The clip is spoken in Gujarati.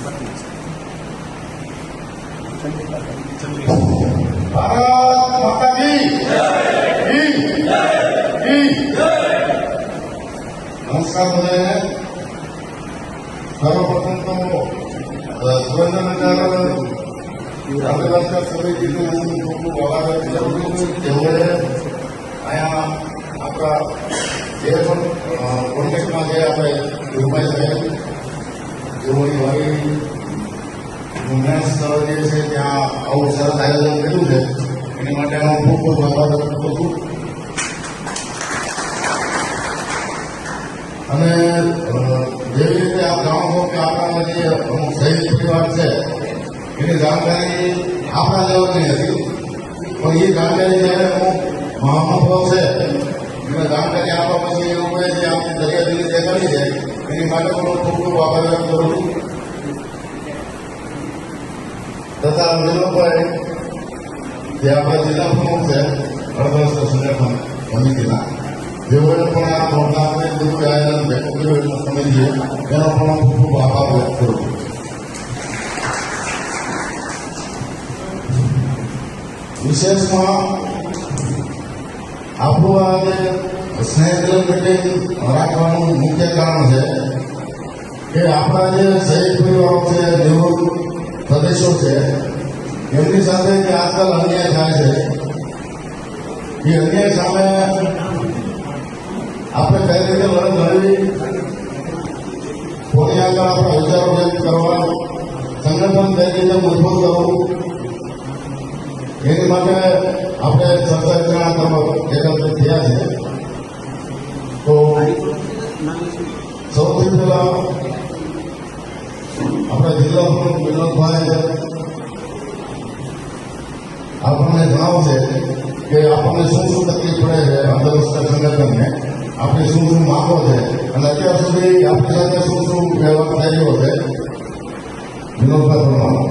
माता की नमस्कार बधाने सर्वप्रथम तो सुरेन्द्रनगर आदिवासी समितीનું ખૂબ ખૂબ આભાર વ્યક્ત કરું છું. જેઓએ અહીંયા આપણા જે પણ કોન્ટેક્ટમાં જે આપણે રૂપાઈ સાહેબ જેઓની વાળી મેન સ્થળ જે છે ત્યાં આવું સરસ આયોજન કર્યું છે એની માટે હું ખૂબ ખૂબ આભાર વ્યક્ત કરું છું. અને જેવી રીતે આપ જાણો છો કે આપણા જે અમુક શહીદ પરિવાર છે એની જાણકારી આપણા લેવલની હતી, પણ એ જાણકારી જ્યારે અમુક મહાનુભાવ છે એને જાણકારી આપવા પછી એ લોકોએ જે આપણી દરિયાદિલી દેખાડી છે એની માટે પણ હું ખૂબ ખૂબ આભાર વ્યક્ત કરું છું. તથા વિનોદભાઈ જે આપણા જિલ્લા પ્રમુખ છે અર્ધવસ્ત્ર સંગઠન સમિતિના, જેઓએ પણ આ પ્રોગ્રામને બધું આયોજન ભેગું કર્યું સમિતિએ, એનો પણ હું ખૂબ ખૂબ આભાર વ્યક્ત કરું છું. વિશેષમાં આપણું આ જે સ્નેહ મિટિંગ રાખવાનું મુખ્ય કારણ છે કે આપણા જે શહીદ પરિવારો છે, નિવૃત્ત પ્રદેશો છે, એમની સાથે જે આજકાલ અન્યાય થાય છે એ અન્યાય સામે આપણે કઈ રીતે લડત લડવી, કોની આગળ આપણા વિચારો વ્યક્ત કરવા, સંગઠન કઈ રીતે મજબૂત કરવું, એની માટે આપણે ચર્ચા વિચારણા કરવા એકત્રિત થયા છે. તો સૌથી પહેલા આપણા જિલ્લા પ્રમુખ વિનોદભાઈ આપણને જણાવશે કે આપણને શું શું તકલીફ પડે છે અર્ધવસ્ત્ર સંગઠનને, આપણી શું શું માંગો છે અને અત્યાર સુધી આપણી સાથે શું શું વ્યવહાર થઈ રહ્યો છે. વિનોદભાઈ બોલવાનું.